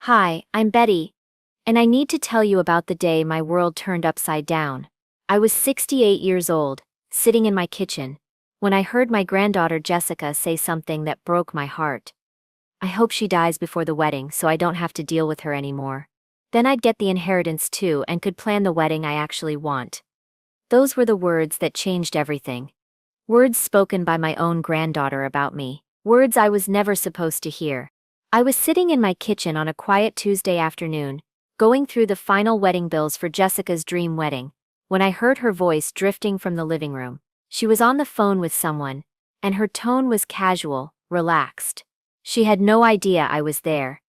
Hi, I'm Betty, and I need to tell you about the day my world turned upside down. I was 68 years old, sitting in my kitchen, when I heard my granddaughter Jessica say something that broke my heart. I hope she dies before the wedding so I don't have to deal with her anymore. Then I'd get the inheritance too and could plan the wedding I actually want. Those were the words that changed everything. Words spoken by my own granddaughter about me. Words I was never supposed to hear. I was sitting in my kitchen on a quiet Tuesday afternoon, going through the final wedding bills for Jessica's dream wedding, when I heard her voice drifting from the living room. She was on the phone with someone, and her tone was casual, relaxed. She had no idea I was there.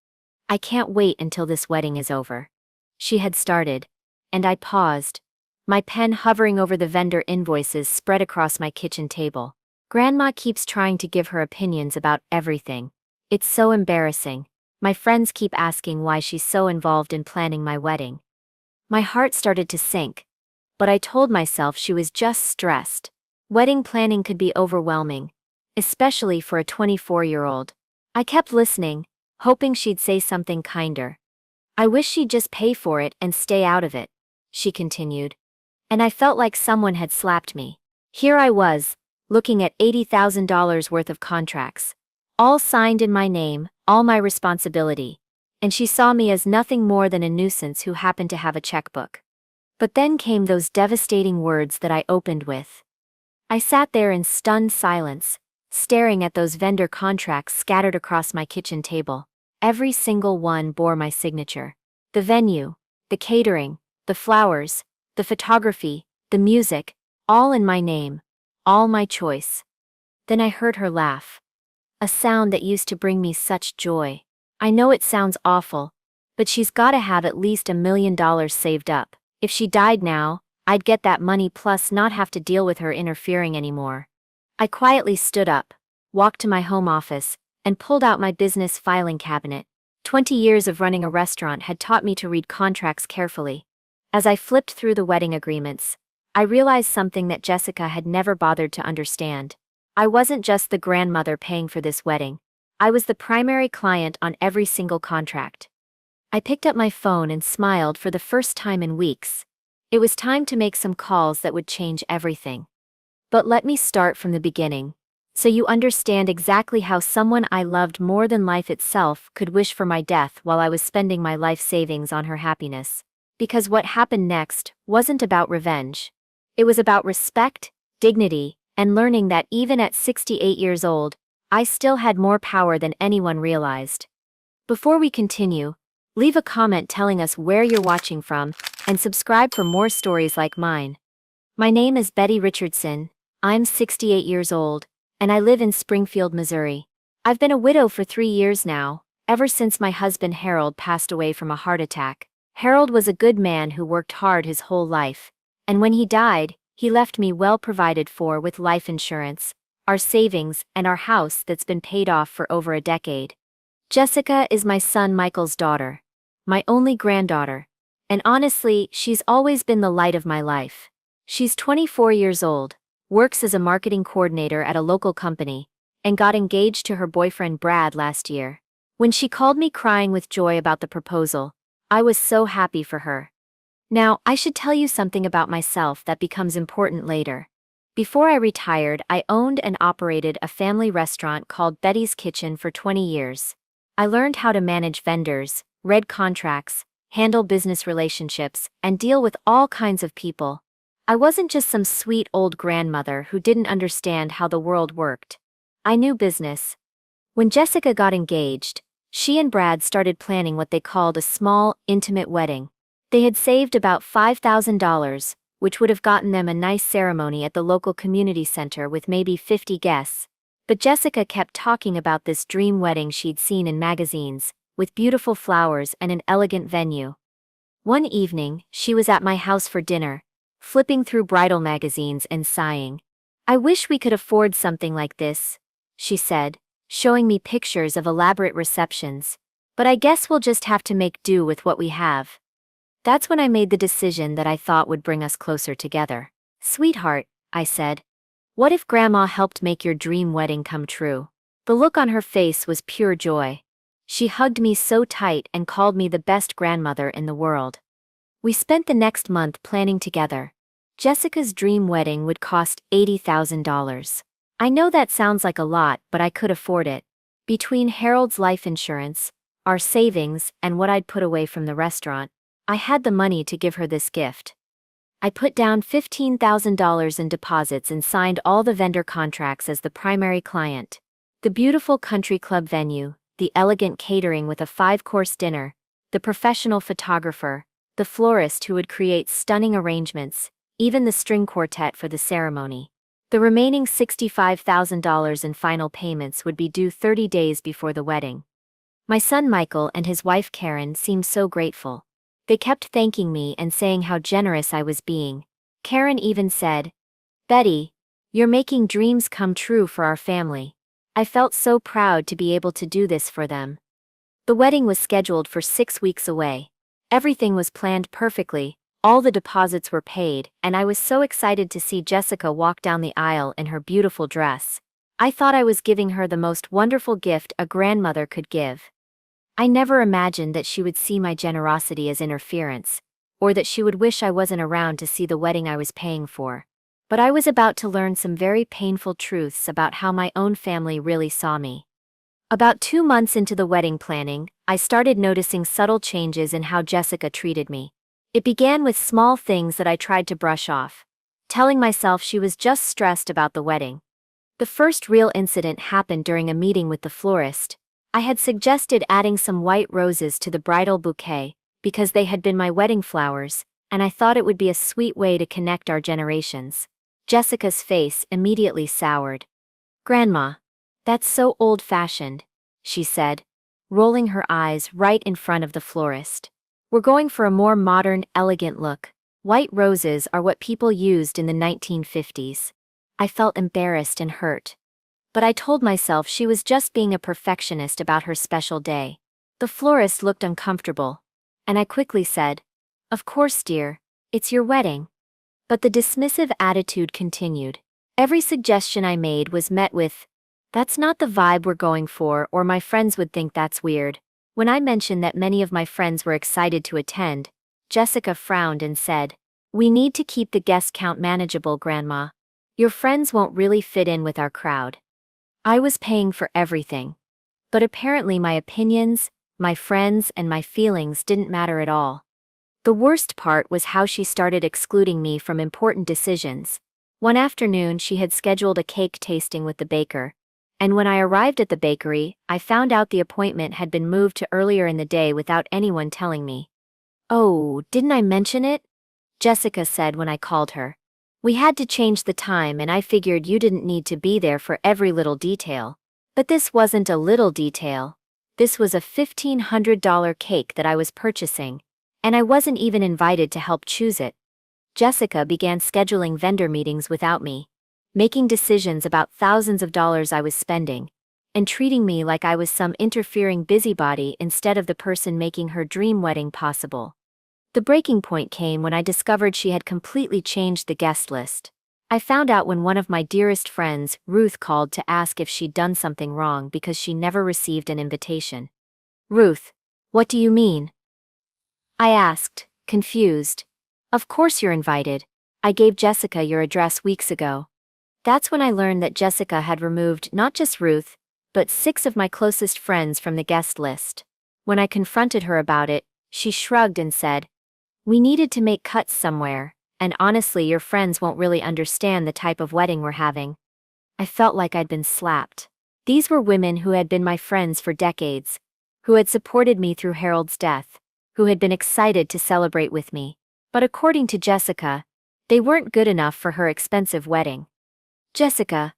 "I can't wait until this wedding is over," she had started, and I paused, my pen hovering over the vendor invoices spread across my kitchen table. "Grandma keeps trying to give her opinions about everything. It's so embarrassing. My friends keep asking why she's so involved in planning my wedding." My heart started to sink, but I told myself she was just stressed. Wedding planning could be overwhelming, especially for a 24-year-old. I kept listening, hoping she'd say something kinder. "I wish she'd just pay for it and stay out of it," she continued. And I felt like someone had slapped me. Here I was, looking at $80,000 worth of contracts, all signed in my name, all my responsibility, and she saw me as nothing more than a nuisance who happened to have a checkbook. But then came those devastating words that I opened with. I sat there in stunned silence, staring at those vendor contracts scattered across my kitchen table. Every single one bore my signature. The venue, the catering, the flowers, the photography, the music, all in my name, all my choice. Then I heard her laugh. A sound that used to bring me such joy. I know it sounds awful, but she's gotta have at least $1 million saved up. If she died now, I'd get that money plus not have to deal with her interfering anymore. I quietly stood up, walked to my home office, and pulled out my business filing cabinet. 20 years of running a restaurant had taught me to read contracts carefully. As I flipped through the wedding agreements, I realized something that Jessica had never bothered to understand. I wasn't just the grandmother paying for this wedding. I was the primary client on every single contract. I picked up my phone and smiled for the first time in weeks. It was time to make some calls that would change everything. But let me start from the beginning, so you understand exactly how someone I loved more than life itself could wish for my death while I was spending my life savings on her happiness. Because what happened next wasn't about revenge. It was about respect, dignity, and learning that even at 68 years old, I still had more power than anyone realized. Before we continue, leave a comment telling us where you're watching from, and subscribe for more stories like mine. My name is Betty Richardson, I'm 68 years old, and I live in Springfield, Missouri. I've been a widow for 3 years now, ever since my husband Harold passed away from a heart attack. Harold was a good man who worked hard his whole life, and when he died, he left me well provided for with life insurance, our savings, and our house that's been paid off for over a decade. Jessica is my son Michael's daughter, my only granddaughter, and honestly, she's always been the light of my life. She's 24 years old, works as a marketing coordinator at a local company, and got engaged to her boyfriend Brad last year. When she called me crying with joy about the proposal, I was so happy for her. Now, I should tell you something about myself that becomes important later. Before I retired, I owned and operated a family restaurant called Betty's Kitchen for 20 years. I learned how to manage vendors, read contracts, handle business relationships, and deal with all kinds of people. I wasn't just some sweet old grandmother who didn't understand how the world worked. I knew business. When Jessica got engaged, she and Brad started planning what they called a small, intimate wedding. They had saved about $5,000, which would have gotten them a nice ceremony at the local community center with maybe 50 guests. But Jessica kept talking about this dream wedding she'd seen in magazines, with beautiful flowers and an elegant venue. One evening, she was at my house for dinner, flipping through bridal magazines and sighing. "I wish we could afford something like this," she said, showing me pictures of elaborate receptions. "But I guess we'll just have to make do with what we have." That's when I made the decision that I thought would bring us closer together. "Sweetheart," I said, "what if Grandma helped make your dream wedding come true?" The look on her face was pure joy. She hugged me so tight and called me the best grandmother in the world. We spent the next month planning together. Jessica's dream wedding would cost $80,000. I know that sounds like a lot, but I could afford it. Between Harold's life insurance, our savings, and what I'd put away from the restaurant, I had the money to give her this gift. I put down $15,000 in deposits and signed all the vendor contracts as the primary client. The beautiful country club venue, the elegant catering with a 5-course dinner, the professional photographer, the florist who would create stunning arrangements, even the string quartet for the ceremony. The remaining $65,000 in final payments would be due 30 days before the wedding. My son Michael and his wife Karen seemed so grateful. They kept thanking me and saying how generous I was being. Karen even said, "Betty, you're making dreams come true for our family." I felt so proud to be able to do this for them. The wedding was scheduled for 6 weeks away. Everything was planned perfectly, all the deposits were paid, and I was so excited to see Jessica walk down the aisle in her beautiful dress. I thought I was giving her the most wonderful gift a grandmother could give. I never imagined that she would see my generosity as interference, or that she would wish I wasn't around to see the wedding I was paying for. But I was about to learn some very painful truths about how my own family really saw me. About 2 months into the wedding planning, I started noticing subtle changes in how Jessica treated me. It began with small things that I tried to brush off, telling myself she was just stressed about the wedding. The first real incident happened during a meeting with the florist. I had suggested adding some white roses to the bridal bouquet, because they had been my wedding flowers, and I thought it would be a sweet way to connect our generations. Jessica's face immediately soured. "Grandma, that's so old-fashioned," she said, rolling her eyes right in front of the florist. "We're going for a more modern, elegant look. White roses are what people used in the 1950s. I felt embarrassed and hurt. But I told myself she was just being a perfectionist about her special day. The florist looked uncomfortable, and I quickly said, "Of course, dear, it's your wedding." But the dismissive attitude continued. Every suggestion I made was met with, "That's not the vibe we're going for," or "My friends would think that's weird." When I mentioned that many of my friends were excited to attend, Jessica frowned and said, "We need to keep the guest count manageable, Grandma. Your friends won't really fit in with our crowd." I was paying for everything. But apparently my opinions, my friends, and my feelings didn't matter at all. The worst part was how she started excluding me from important decisions. One afternoon she had scheduled a cake tasting with the baker, and when I arrived at the bakery, I found out the appointment had been moved to earlier in the day without anyone telling me. "Oh, didn't I mention it?" Jessica said when I called her. "We had to change the time and I figured you didn't need to be there for every little detail." But this wasn't a little detail. This was a $1,500 cake that I was purchasing, and I wasn't even invited to help choose it. Jessica began scheduling vendor meetings without me, making decisions about thousands of dollars I was spending, and treating me like I was some interfering busybody instead of the person making her dream wedding possible. The breaking point came when I discovered she had completely changed the guest list. I found out when one of my dearest friends, Ruth, called to ask if she'd done something wrong because she never received an invitation. "Ruth, what do you mean?" I asked, confused. "Of course you're invited. I gave Jessica your address weeks ago." That's when I learned that Jessica had removed not just Ruth, but 6 of my closest friends from the guest list. When I confronted her about it, she shrugged and said, "We needed to make cuts somewhere, and honestly your friends won't really understand the type of wedding we're having." I felt like I'd been slapped. These were women who had been my friends for decades, who had supported me through Harold's death, who had been excited to celebrate with me. But according to Jessica, they weren't good enough for her expensive wedding. "Jessica,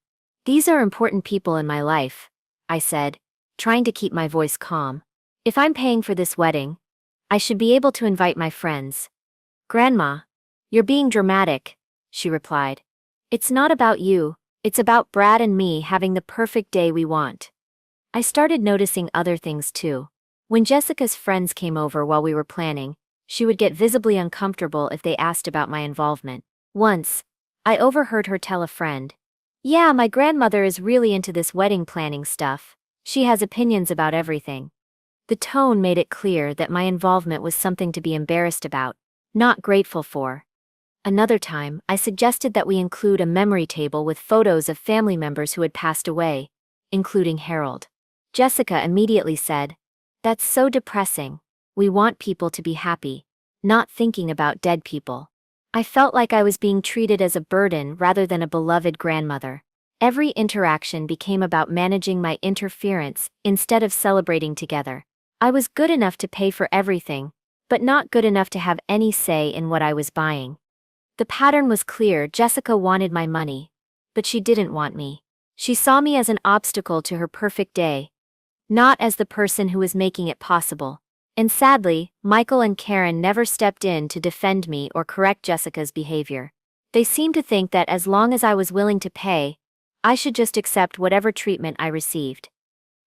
these are important people in my life," I said, trying to keep my voice calm. "If I'm paying for this wedding, I should be able to invite my friends." "Grandma, you're being dramatic," she replied. "It's not about you, it's about Brad and me having the perfect day we want." I started noticing other things too. When Jessica's friends came over while we were planning, she would get visibly uncomfortable if they asked about my involvement. Once, I overheard her tell a friend, "Yeah, my grandmother is really into this wedding planning stuff. She has opinions about everything." The tone made it clear that my involvement was something to be embarrassed about, not grateful for. Another time, I suggested that we include a memory table with photos of family members who had passed away, including Harold. Jessica immediately said, "That's so depressing. We want people to be happy, not thinking about dead people." I felt like I was being treated as a burden rather than a beloved grandmother. Every interaction became about managing my interference instead of celebrating together. I was good enough to pay for everything, but not good enough to have any say in what I was buying. The pattern was clear. Jessica wanted my money, but she didn't want me. She saw me as an obstacle to her perfect day, not as the person who was making it possible. And sadly, Michael and Karen never stepped in to defend me or correct Jessica's behavior. They seemed to think that as long as I was willing to pay, I should just accept whatever treatment I received.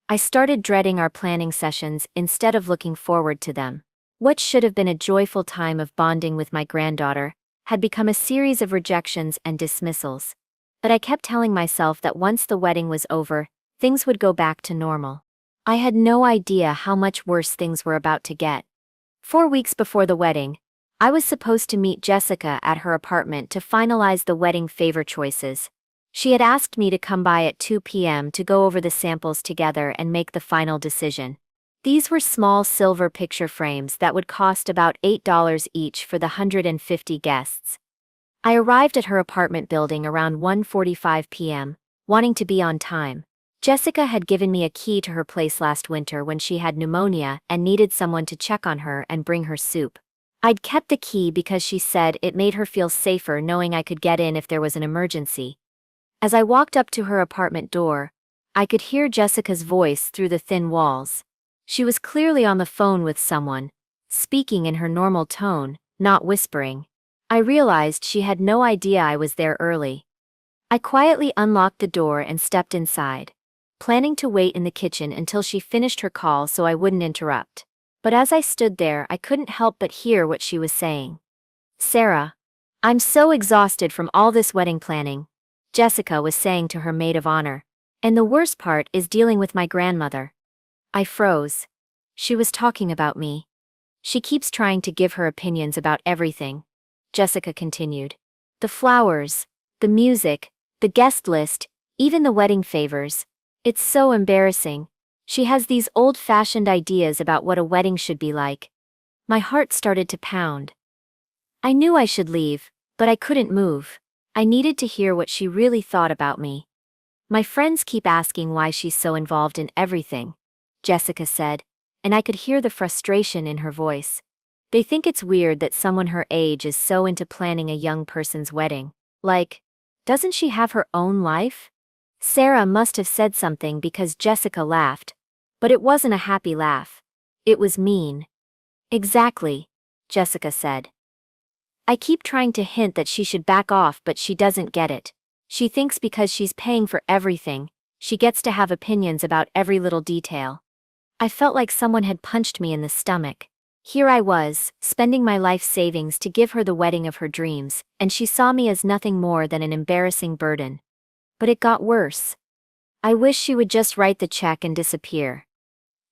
I started dreading our planning sessions instead of looking forward to them. What should have been a joyful time of bonding with my granddaughter had become a series of rejections and dismissals. But I kept telling myself that once the wedding was over, things would go back to normal. I had no idea how much worse things were about to get. 4 weeks before the wedding, I was supposed to meet Jessica at her apartment to finalize the wedding favor choices. She had asked me to come by at 2 p.m. to go over the samples together and make the final decision. These were small silver picture frames that would cost about $8 each for the 150 guests. I arrived at her apartment building around 1:45 p.m., wanting to be on time. Jessica had given me a key to her place last winter when she had pneumonia and needed someone to check on her and bring her soup. I'd kept the key because she said it made her feel safer knowing I could get in if there was an emergency. As I walked up to her apartment door, I could hear Jessica's voice through the thin walls. She was clearly on the phone with someone, speaking in her normal tone, not whispering. I realized she had no idea I was there early. I quietly unlocked the door and stepped inside, planning to wait in the kitchen until she finished her call so I wouldn't interrupt. But as I stood there, I couldn't help but hear what she was saying. "Sarah, I'm so exhausted from all this wedding planning," Jessica was saying to her maid of honor. "And the worst part is dealing with my grandmother." I froze. She was talking about me. "She keeps trying to give her opinions about everything," Jessica continued. "The flowers, the music, the guest list, even the wedding favors. It's so embarrassing. She has these old-fashioned ideas about what a wedding should be like." My heart started to pound. I knew I should leave, but I couldn't move. I needed to hear what she really thought about me. "My friends keep asking why she's so involved in everything," Jessica said, and I could hear the frustration in her voice. "They think it's weird that someone her age is so into planning a young person's wedding. Like, doesn't she have her own life?" Sarah must have said something because Jessica laughed, but it wasn't a happy laugh. It was mean. "Exactly," Jessica said. "I keep trying to hint that she should back off, but she doesn't get it. She thinks because she's paying for everything, she gets to have opinions about every little detail." I felt like someone had punched me in the stomach. Here I was, spending my life savings to give her the wedding of her dreams, and she saw me as nothing more than an embarrassing burden. But it got worse. "I wish she would just write the check and disappear,"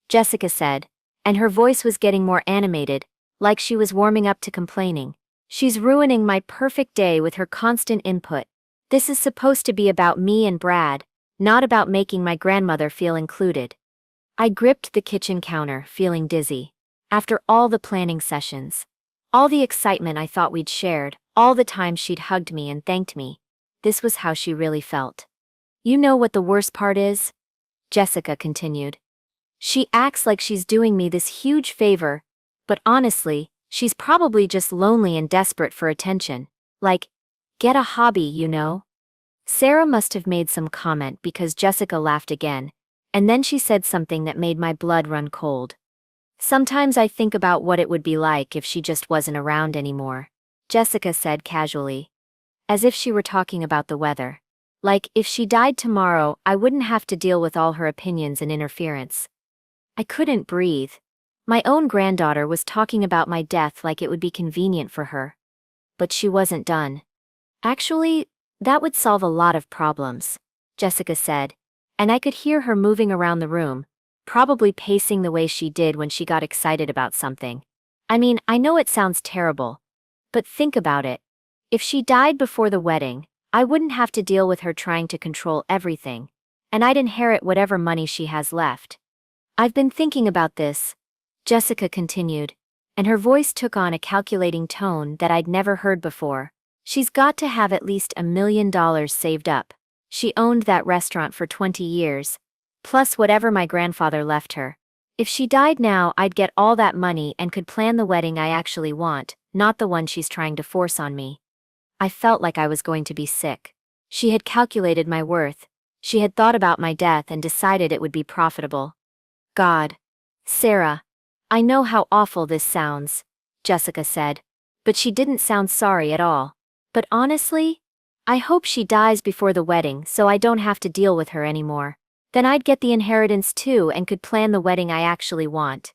Jessica said, and her voice was getting more animated, like she was warming up to complaining. "She's ruining my perfect day with her constant input. This is supposed to be about me and Brad, not about making my grandmother feel included." I gripped the kitchen counter, feeling dizzy. After all the planning sessions, all the excitement I thought we'd shared, all the time she'd hugged me and thanked me, this was how she really felt. "You know what the worst part is?" Jessica continued. "She acts like she's doing me this huge favor, but honestly, she's probably just lonely and desperate for attention. Like, get a hobby, you know?" Sarah must have made some comment because Jessica laughed again, and then she said something that made my blood run cold. "Sometimes I think about what it would be like if she just wasn't around anymore," Jessica said casually, as if she were talking about the weather. "Like, if she died tomorrow, I wouldn't have to deal with all her opinions and interference." I couldn't breathe. My own granddaughter was talking about my death like it would be convenient for her. But she wasn't done. "Actually, that would solve a lot of problems," Jessica said, and I could hear her moving around the room, probably pacing the way she did when she got excited about something. I mean, I know it sounds terrible, but think about it. If she died before the wedding, I wouldn't have to deal with her trying to control everything, and I'd inherit whatever money she has left. I've been thinking about this, Jessica continued, and her voice took on a calculating tone that I'd never heard before. She's got to have at least $1 million saved up. She owned that restaurant for 20 years, plus whatever my grandfather left her. If she died now, I'd get all that money and could plan the wedding I actually want, not the one she's trying to force on me. I felt like I was going to be sick. She had calculated my worth. She had thought about my death and decided it would be profitable. God. Sarah. I know how awful this sounds, Jessica said, but she didn't sound sorry at all. But honestly, I hope she dies before the wedding so I don't have to deal with her anymore. Then I'd get the inheritance too and could plan the wedding I actually want.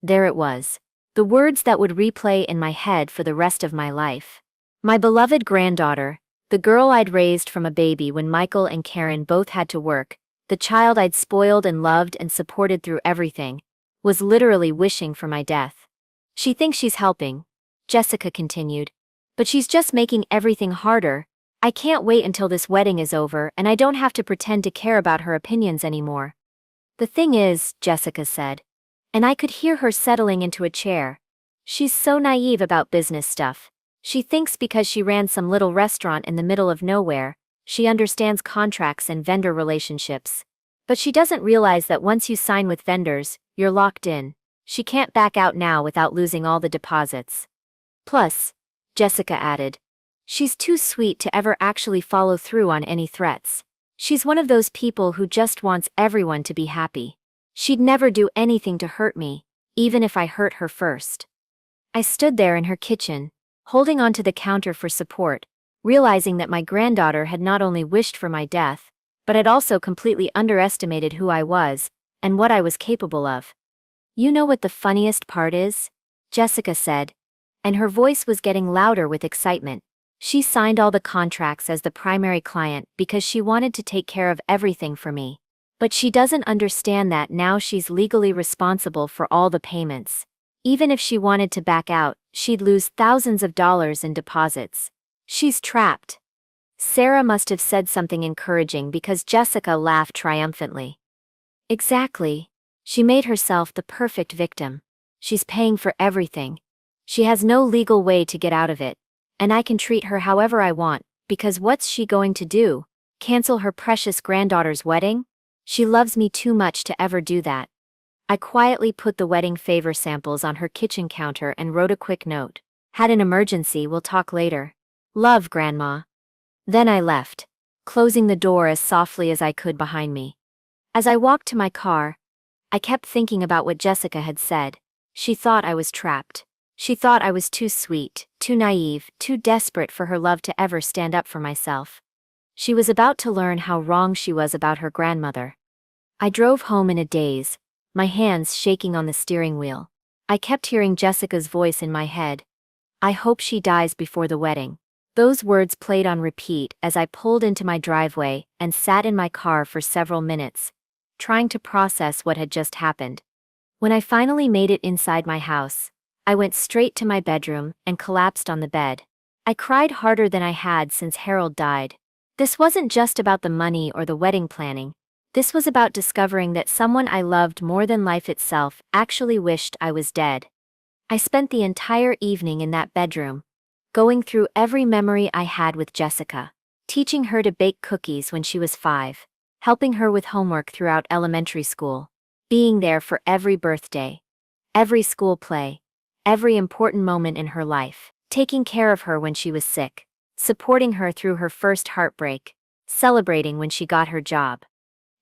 There it was. The words that would replay in my head for the rest of my life. My beloved granddaughter, the girl I'd raised from a baby when Michael and Karen both had to work, the child I'd spoiled and loved and supported through everything, was literally wishing for my death. She thinks she's helping, Jessica continued, but she's just making everything harder. I can't wait until this wedding is over and I don't have to pretend to care about her opinions anymore. The thing is, Jessica said, and I could hear her settling into a chair. She's so naive about business stuff. She thinks because she ran some little restaurant in the middle of nowhere, she understands contracts and vendor relationships. But she doesn't realize that once you sign with vendors, you're locked in. She can't back out now without losing all the deposits. Plus, Jessica added, she's too sweet to ever actually follow through on any threats. She's one of those people who just wants everyone to be happy. She'd never do anything to hurt me, even if I hurt her first. I stood there in her kitchen, holding onto the counter for support, realizing that my granddaughter had not only wished for my death, but had also completely underestimated who I was and what I was capable of. You know what the funniest part is? Jessica said, and her voice was getting louder with excitement. She signed all the contracts as the primary client because she wanted to take care of everything for me. But she doesn't understand that now she's legally responsible for all the payments. Even if she wanted to back out, she'd lose thousands of dollars in deposits. She's trapped. Sarah must have said something encouraging because Jessica laughed triumphantly. Exactly. She made herself the perfect victim. She's paying for everything. She has no legal way to get out of it. And I can treat her however I want, because what's she going to do? Cancel her precious granddaughter's wedding? She loves me too much to ever do that. I quietly put the wedding favor samples on her kitchen counter and wrote a quick note. Had an emergency, we'll talk later. Love, Grandma. Then I left, closing the door as softly as I could behind me. As I walked to my car, I kept thinking about what Jessica had said. She thought I was trapped. She thought I was too sweet, too naive, too desperate for her love to ever stand up for myself. She was about to learn how wrong she was about her grandmother. I drove home in a daze, my hands shaking on the steering wheel. I kept hearing Jessica's voice in my head. I hope she dies before the wedding. Those words played on repeat as I pulled into my driveway and sat in my car for several minutes, trying to process what had just happened. When I finally made it inside my house, I went straight to my bedroom and collapsed on the bed. I cried harder than I had since Harold died. This wasn't just about the money or the wedding planning. This was about discovering that someone I loved more than life itself actually wished I was dead. I spent the entire evening in that bedroom, going through every memory I had with Jessica, teaching her to bake cookies when she was 5, helping her with homework throughout elementary school, being there for every birthday, every school play, every important moment in her life, taking care of her when she was sick, supporting her through her first heartbreak, celebrating when she got her job.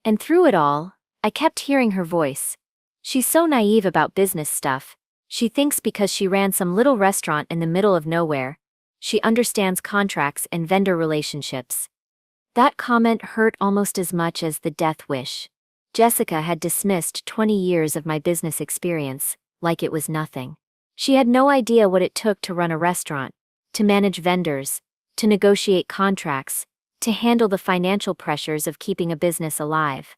And through it all, I kept hearing her voice. She's so naive about business stuff. She thinks because she ran some little restaurant in the middle of nowhere, she understands contracts and vendor relationships. That comment hurt almost as much as the death wish. Jessica had dismissed 20 years of my business experience, like it was nothing. She had no idea what it took to run a restaurant, to manage vendors, to negotiate contracts, to handle the financial pressures of keeping a business alive.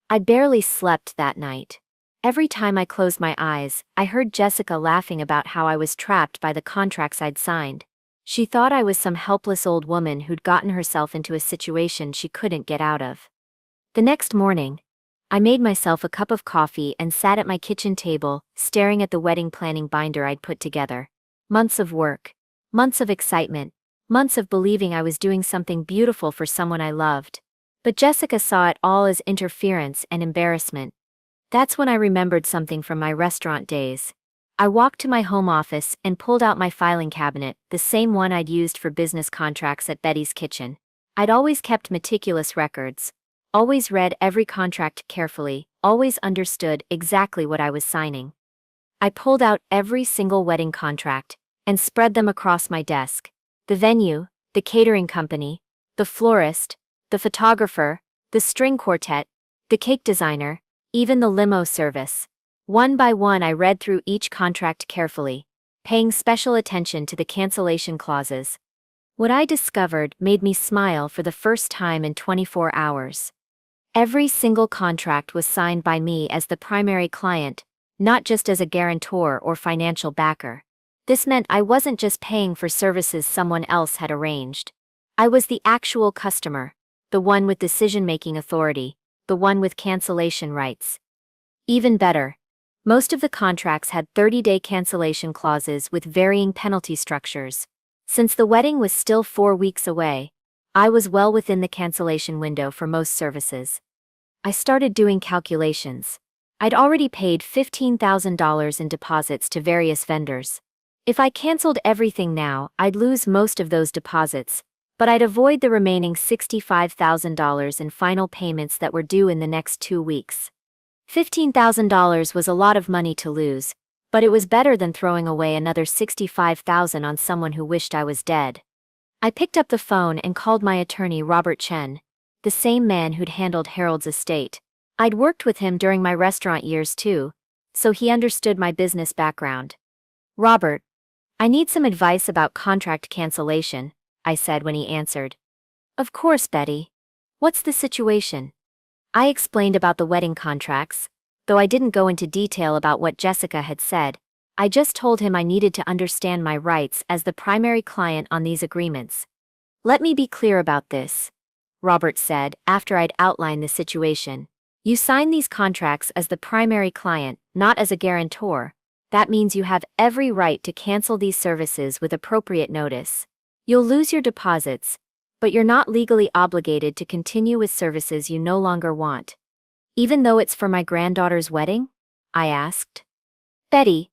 I barely slept that night. Every time I closed my eyes, I heard Jessica laughing about how I was trapped by the contracts I'd signed. She thought I was some helpless old woman who'd gotten herself into a situation she couldn't get out of. The next morning, I made myself a cup of coffee and sat at my kitchen table, staring at the wedding planning binder I'd put together. Months of work, months of excitement, months of believing I was doing something beautiful for someone I loved. But Jessica saw it all as interference and embarrassment. That's when I remembered something from my restaurant days. I walked to my home office and pulled out my filing cabinet, the same one I'd used for business contracts at Betty's Kitchen. I'd always kept meticulous records, always read every contract carefully, always understood exactly what I was signing. I pulled out every single wedding contract and spread them across my desk. The venue, the catering company, the florist, the photographer, the string quartet, the cake designer, even the limo service. One by one I read through each contract carefully, paying special attention to the cancellation clauses. What I discovered made me smile for the first time in 24 hours. Every single contract was signed by me as the primary client, not just as a guarantor or financial backer. This meant I wasn't just paying for services someone else had arranged. I was the actual customer, the one with decision-making authority, the one with cancellation rights. Even better, most of the contracts had 30-day cancellation clauses with varying penalty structures. Since the wedding was still 4 weeks away, I was well within the cancellation window for most services. I started doing calculations. I'd already paid $15,000 in deposits to various vendors. If I canceled everything now, I'd lose most of those deposits, but I'd avoid the remaining $65,000 in final payments that were due in the next 2 weeks. $15,000 was a lot of money to lose, but it was better than throwing away another $65,000 on someone who wished I was dead. I picked up the phone and called my attorney Robert Chen, the same man who'd handled Harold's estate. I'd worked with him during my restaurant years too, so he understood my business background. "Robert, I need some advice about contract cancellation," I said when he answered. "Of course, Betty. What's the situation?" I explained about the wedding contracts, though I didn't go into detail about what Jessica had said. I just told him I needed to understand my rights as the primary client on these agreements. "Let me be clear about this," Robert said after I'd outlined the situation. "You sign these contracts as the primary client, not as a guarantor. That means you have every right to cancel these services with appropriate notice. You'll lose your deposits, but you're not legally obligated to continue with services you no longer want." "Even though it's for my granddaughter's wedding?" I asked. "Betty,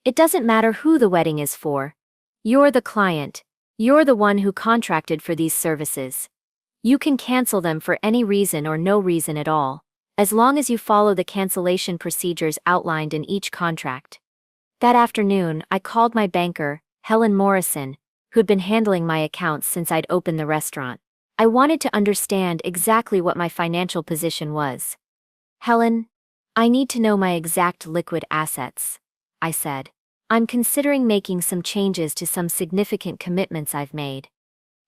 it doesn't matter who the wedding is for. You're the client. You're the one who contracted for these services. You can cancel them for any reason or no reason at all, as long as you follow the cancellation procedures outlined in each contract." That afternoon, I called my banker, Helen Morrison, who'd been handling my accounts since I'd opened the restaurant. I wanted to understand exactly what my financial position was. "Helen, I need to know my exact liquid assets," I said. "I'm considering making some changes to some significant commitments I've made."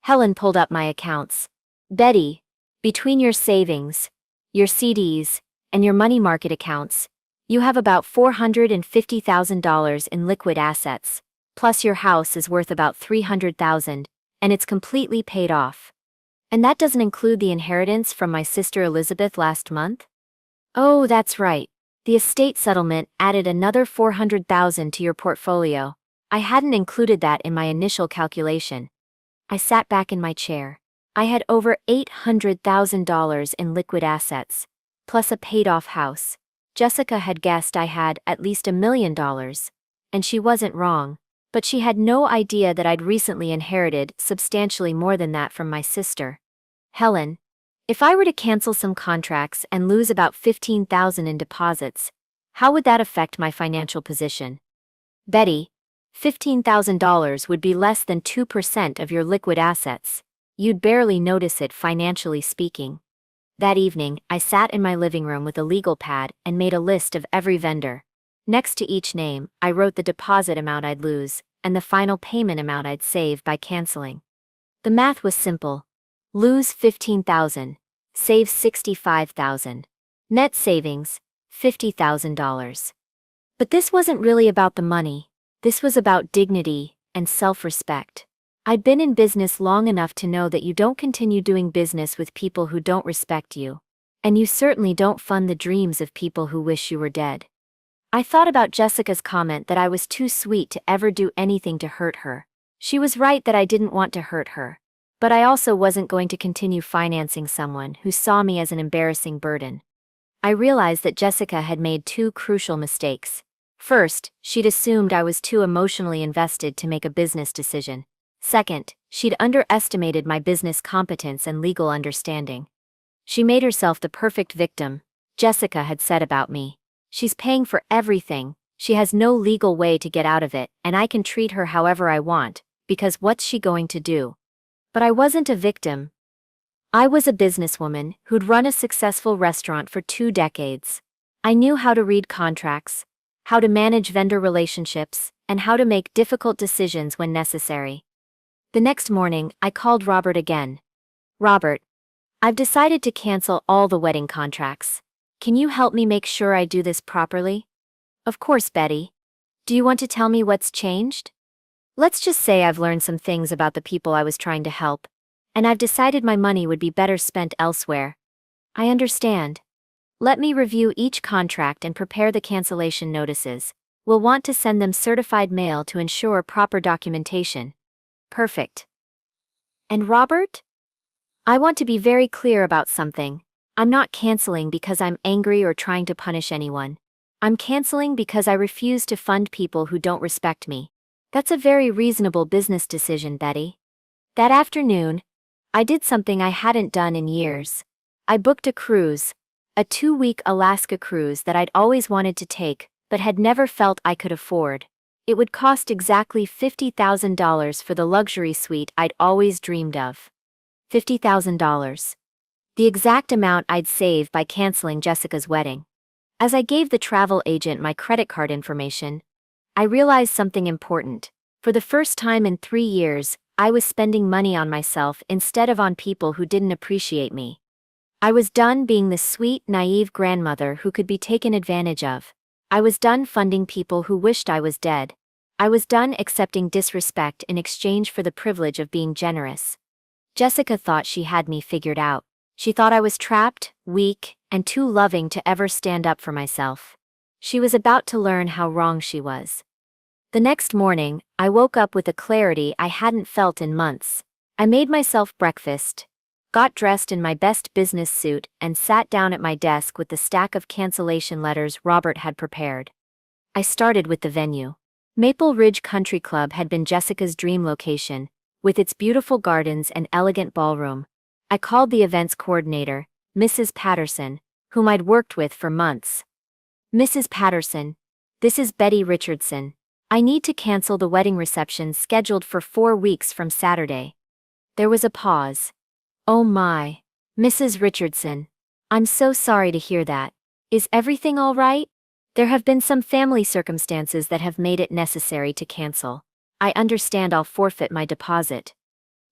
Helen pulled up my accounts. "Betty, between your savings, your CDs, and your money market accounts, you have about $450,000 in liquid assets. Plus your house is worth about $300,000, and it's completely paid off. And that doesn't include the inheritance from my sister Elizabeth last month?" "Oh, that's right. The estate settlement added another $400,000 to your portfolio. I hadn't included that in my initial calculation." I sat back in my chair. I had over $800,000 in liquid assets, plus a paid-off house. Jessica had guessed I had at least $1 million, and she wasn't wrong. But she had no idea that I'd recently inherited substantially more than that from my sister. "Helen, if I were to cancel some contracts and lose about $15,000 in deposits, how would that affect my financial position?" "Betty, $15,000 would be less than 2% of your liquid assets. You'd barely notice it financially speaking." That evening, I sat in my living room with a legal pad and made a list of every vendor. Next to each name, I wrote the deposit amount I'd lose, and the final payment amount I'd save by canceling. The math was simple. Lose $15,000, save $65,000. Net savings, $50,000. But this wasn't really about the money. This was about dignity and self-respect. I'd been in business long enough to know that you don't continue doing business with people who don't respect you. And you certainly don't fund the dreams of people who wish you were dead. I thought about Jessica's comment that I was too sweet to ever do anything to hurt her. She was right that I didn't want to hurt her. But I also wasn't going to continue financing someone who saw me as an embarrassing burden. I realized that Jessica had made two crucial mistakes. First, she'd assumed I was too emotionally invested to make a business decision. Second, she'd underestimated my business competence and legal understanding. She made herself the perfect victim, Jessica had said about me. She's paying for everything, she has no legal way to get out of it, and I can treat her however I want, because what's she going to do? But I wasn't a victim. I was a businesswoman who'd run a successful restaurant for 2 decades. I knew how to read contracts, how to manage vendor relationships, and how to make difficult decisions when necessary. The next morning, I called Robert again. Robert, I've decided to cancel all the wedding contracts. Can you help me make sure I do this properly? Of course, Betty. Do you want to tell me what's changed? Let's just say I've learned some things about the people I was trying to help, and I've decided my money would be better spent elsewhere. I understand. Let me review each contract and prepare the cancellation notices. We'll want to send them certified mail to ensure proper documentation. Perfect. And Robert? I want to be very clear about something. I'm not canceling because I'm angry or trying to punish anyone. I'm canceling because I refuse to fund people who don't respect me. That's a very reasonable business decision, Betty. That afternoon, I did something I hadn't done in years. I booked a cruise, a 2-week Alaska cruise that I'd always wanted to take, but had never felt I could afford. It would cost exactly $50,000 for the luxury suite I'd always dreamed of. $50,000. The exact amount I'd save by canceling Jessica's wedding. As I gave the travel agent my credit card information, I realized something important. For the first time in 3 years, I was spending money on myself instead of on people who didn't appreciate me. I was done being the sweet, naive grandmother who could be taken advantage of. I was done funding people who wished I was dead. I was done accepting disrespect in exchange for the privilege of being generous. Jessica thought she had me figured out. She thought I was trapped, weak, and too loving to ever stand up for myself. She was about to learn how wrong she was. The next morning, I woke up with a clarity I hadn't felt in months. I made myself breakfast, got dressed in my best business suit, and sat down at my desk with the stack of cancellation letters Robert had prepared. I started with the venue. Maple Ridge Country Club had been Jessica's dream location, with its beautiful gardens and elegant ballroom. I called the events coordinator, Mrs. Patterson, whom I'd worked with for months. Mrs. Patterson, this is Betty Richardson. I need to cancel the wedding reception scheduled for 4 weeks from Saturday. There was a pause. Oh my. Mrs. Richardson. I'm so sorry to hear that. Is everything all right? There have been some family circumstances that have made it necessary to cancel. I understand I'll forfeit my deposit.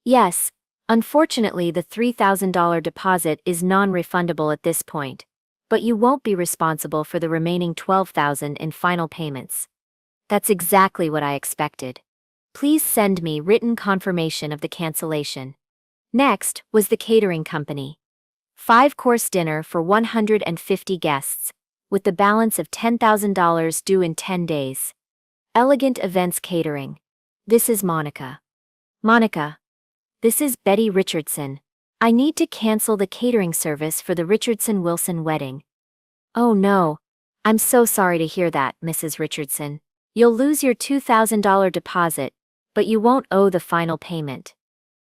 Yes, unfortunately the $3,000 deposit is non-refundable at this point. But you won't be responsible for the remaining $12,000 in final payments. That's exactly what I expected. Please send me written confirmation of the cancellation. Next was the catering company. 5-course dinner for 150 guests, with the balance of $10,000 due in 10 days. Elegant Events Catering. This is Monica. Monica. This is Betty Richardson. I need to cancel the catering service for the Richardson-Wilson wedding. Oh no. I'm so sorry to hear that, Mrs. Richardson. You'll lose your $2,000 deposit, but you won't owe the final payment.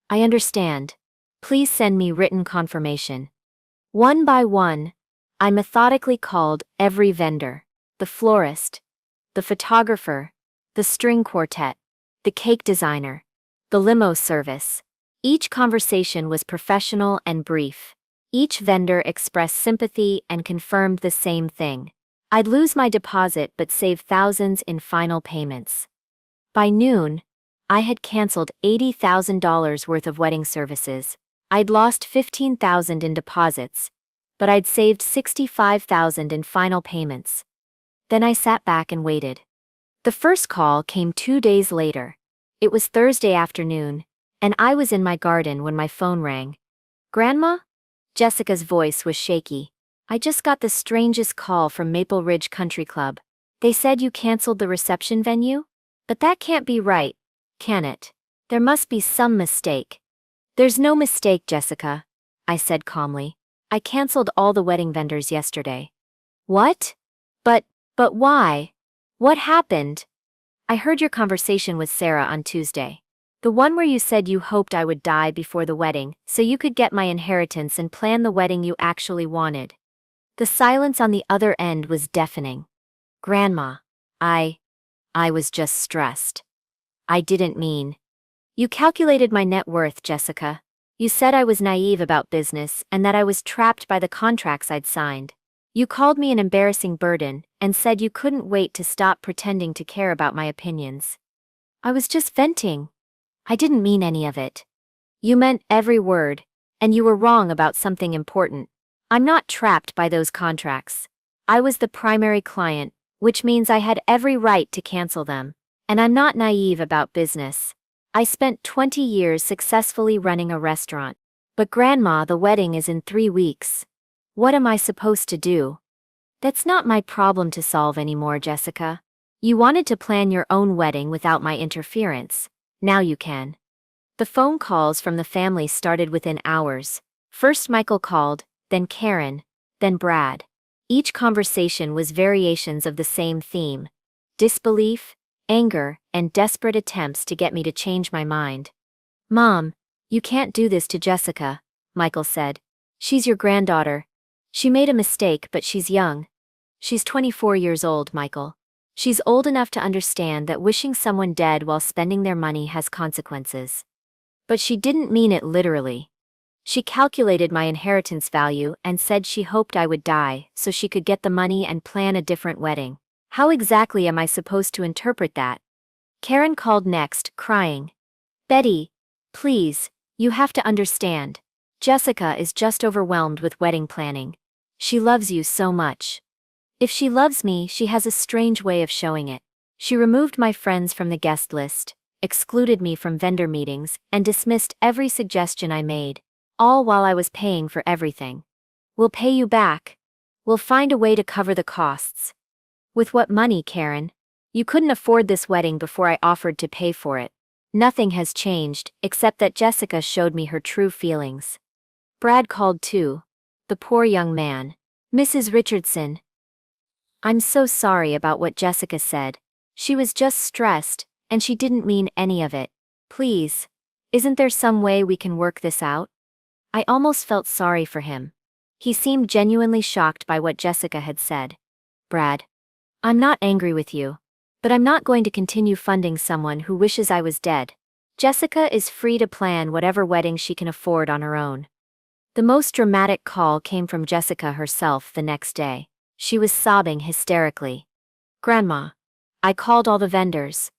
I understand. Please send me written confirmation. One by one, I methodically called every vendor, the florist, the photographer, the string quartet, the cake designer, the limo service. Each conversation was professional and brief. Each vendor expressed sympathy and confirmed the same thing. I'd lose my deposit but save thousands in final payments. By noon, I had canceled $80,000 worth of wedding services. I'd lost $15,000 in deposits, but I'd saved $65,000 in final payments. Then I sat back and waited. The first call came 2 days later. It was Thursday afternoon, and I was in my garden when my phone rang. "Grandma?" Jessica's voice was shaky. "I just got the strangest call from Maple Ridge Country Club. They said you canceled the reception venue? But that can't be right, can it? There must be some mistake." "There's no mistake, Jessica," I said calmly. "I canceled all the wedding vendors yesterday." "What? But why? What happened?" "I heard your conversation with Sarah on Tuesday. The one where you said you hoped I would die before the wedding, so you could get my inheritance and plan the wedding you actually wanted." The silence on the other end was deafening. "Grandma, I was just stressed. I didn't mean." "You calculated my net worth, Jessica. You said I was naive about business and that I was trapped by the contracts I'd signed. You called me an embarrassing burden and said you couldn't wait to stop pretending to care about my opinions." "I was just venting. I didn't mean any of it." "You meant every word, and you were wrong about something important. I'm not trapped by those contracts. I was the primary client, which means I had every right to cancel them. And I'm not naive about business. I spent 20 years successfully running a restaurant. But Grandma, the wedding is in 3 weeks. What am I supposed to do?" "That's not my problem to solve anymore, Jessica. You wanted to plan your own wedding without my interference. Now you can." The phone calls from the family started within hours. First Michael called, then Karen, then Brad. Each conversation was variations of the same theme: disbelief, anger, and desperate attempts to get me to change my mind. "Mom, you can't do this to Jessica," Michael said. "She's your granddaughter. She made a mistake, but she's young. She's 24 years old, Michael. She's old enough to understand that wishing someone dead while spending their money has consequences." But she didn't mean it literally. She calculated my inheritance value and said she hoped I would die so she could get the money and plan a different wedding. How exactly am I supposed to interpret that? Karen called next, crying. "Betty, please, you have to understand. Jessica is just overwhelmed with wedding planning. She loves you so much. If she loves me, she has a strange way of showing it. She removed my friends from the guest list, excluded me from vendor meetings, and dismissed every suggestion I made, all while I was paying for everything. We'll pay you back. We'll find a way to cover the costs." "With what money, Karen? You couldn't afford this wedding before I offered to pay for it." "Nothing has changed, except that Jessica showed me her true feelings." Brad called too. The poor young man. "Mrs. Richardson, I'm so sorry about what Jessica said. She was just stressed, and she didn't mean any of it. Please, isn't there some way we can work this out?" I almost felt sorry for him. He seemed genuinely shocked by what Jessica had said. "Brad, I'm not angry with you, but I'm not going to continue funding someone who wishes I was dead. Jessica is free to plan whatever wedding she can afford on her own." The most dramatic call came from Jessica herself the next day. She was sobbing hysterically. "Grandma, I called all the vendors.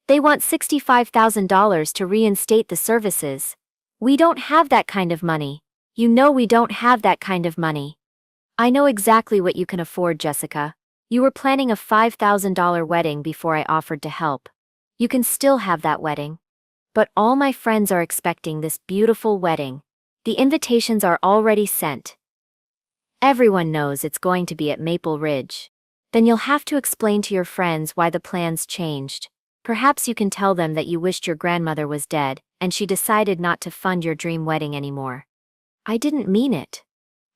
They want $65,000 to reinstate the services. We don't have that kind of money. You know we don't have that kind of money." "I know exactly what you can afford, Jessica. You were planning a $5,000 wedding before I offered to help. You can still have that wedding. But all my friends are expecting this beautiful wedding. The invitations are already sent. Everyone knows it's going to be at Maple Ridge. Then you'll have to explain to your friends why the plans changed. Perhaps you can tell them that you wished your grandmother was dead, and she decided not to fund your dream wedding anymore." "I didn't mean it.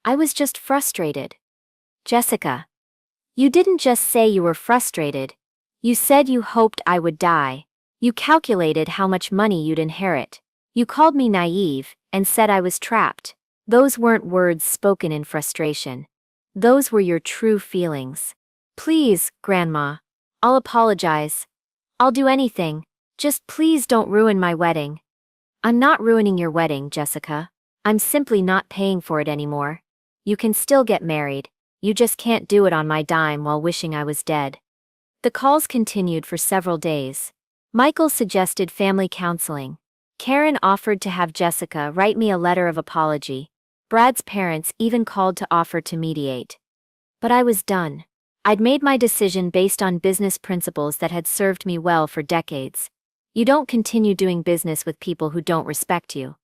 I was just frustrated." "Jessica, you didn't just say you were frustrated. You said you hoped I would die. You calculated how much money you'd inherit. You called me naive, and said I was trapped. Those weren't words spoken in frustration. Those were your true feelings. Please, Grandma. I'll apologize. I'll do anything. Just please don't ruin my wedding." "I'm not ruining your wedding, Jessica. I'm simply not paying for it anymore. You can still get married. You just can't do it on my dime while wishing I was dead." The calls continued for several days. Michael suggested family counseling. Karen offered to have Jessica write me a letter of apology. Brad's parents even called to offer to mediate. But I was done. I'd made my decision based on business principles that had served me well for decades. You don't continue doing business with people who don't respect you.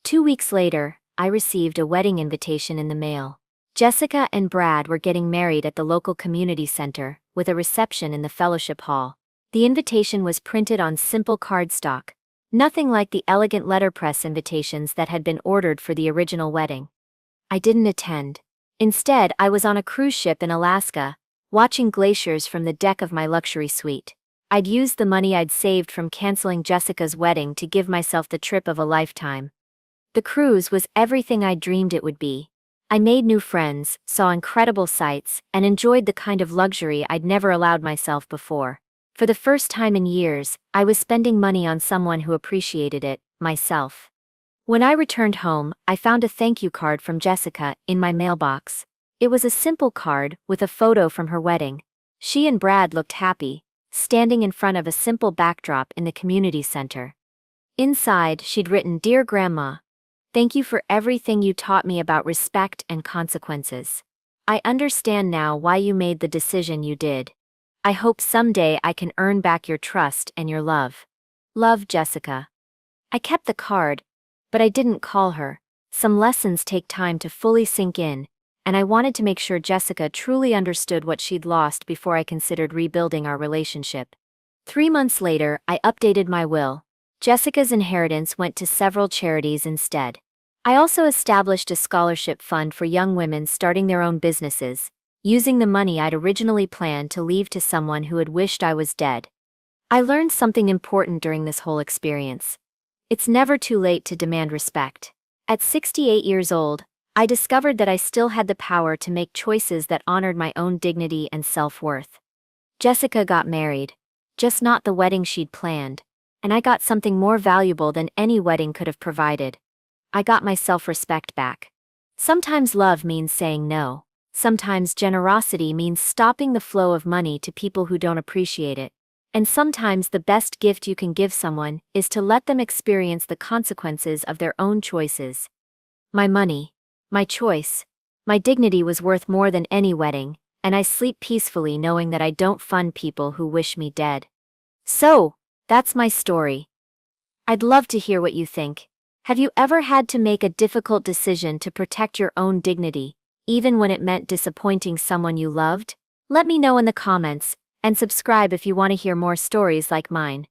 2 weeks later, I received a wedding invitation in the mail. Jessica and Brad were getting married at the local community center, with a reception in the fellowship hall. The invitation was printed on simple cardstock, nothing like the elegant letterpress invitations that had been ordered for the original wedding. I didn't attend. Instead, I was on a cruise ship in Alaska, watching glaciers from the deck of my luxury suite. I'd used the money I'd saved from canceling Jessica's wedding to give myself the trip of a lifetime. The cruise was everything I dreamed it would be. I made new friends, saw incredible sights, and enjoyed the kind of luxury I'd never allowed myself before. For the first time in years, I was spending money on someone who appreciated it, myself. When I returned home, I found a thank you card from Jessica in my mailbox. It was a simple card with a photo from her wedding. She and Brad looked happy, standing in front of a simple backdrop in the community center. Inside, she'd written, "Dear Grandma, thank you for everything you taught me about respect and consequences. I understand now why you made the decision you did. I hope someday I can earn back your trust and your love. Love, Jessica." I kept the card, but I didn't call her. Some lessons take time to fully sink in, and I wanted to make sure Jessica truly understood what she'd lost before I considered rebuilding our relationship. 3 months later, I updated my will. Jessica's inheritance went to several charities instead. I also established a scholarship fund for young women starting their own businesses, using the money I'd originally planned to leave to someone who had wished I was dead. I learned something important during this whole experience. It's never too late to demand respect. At 68 years old, I discovered that I still had the power to make choices that honored my own dignity and self-worth. Jessica got married, just not the wedding she'd planned, and I got something more valuable than any wedding could have provided. I got my self-respect back. Sometimes love means saying no. Sometimes generosity means stopping the flow of money to people who don't appreciate it. And sometimes the best gift you can give someone is to let them experience the consequences of their own choices. My money, my choice, my dignity was worth more than any wedding, and I sleep peacefully knowing that I don't fund people who wish me dead. So, that's my story. I'd love to hear what you think. Have you ever had to make a difficult decision to protect your own dignity, even when it meant disappointing someone you loved? Let me know in the comments, and subscribe if you want to hear more stories like mine.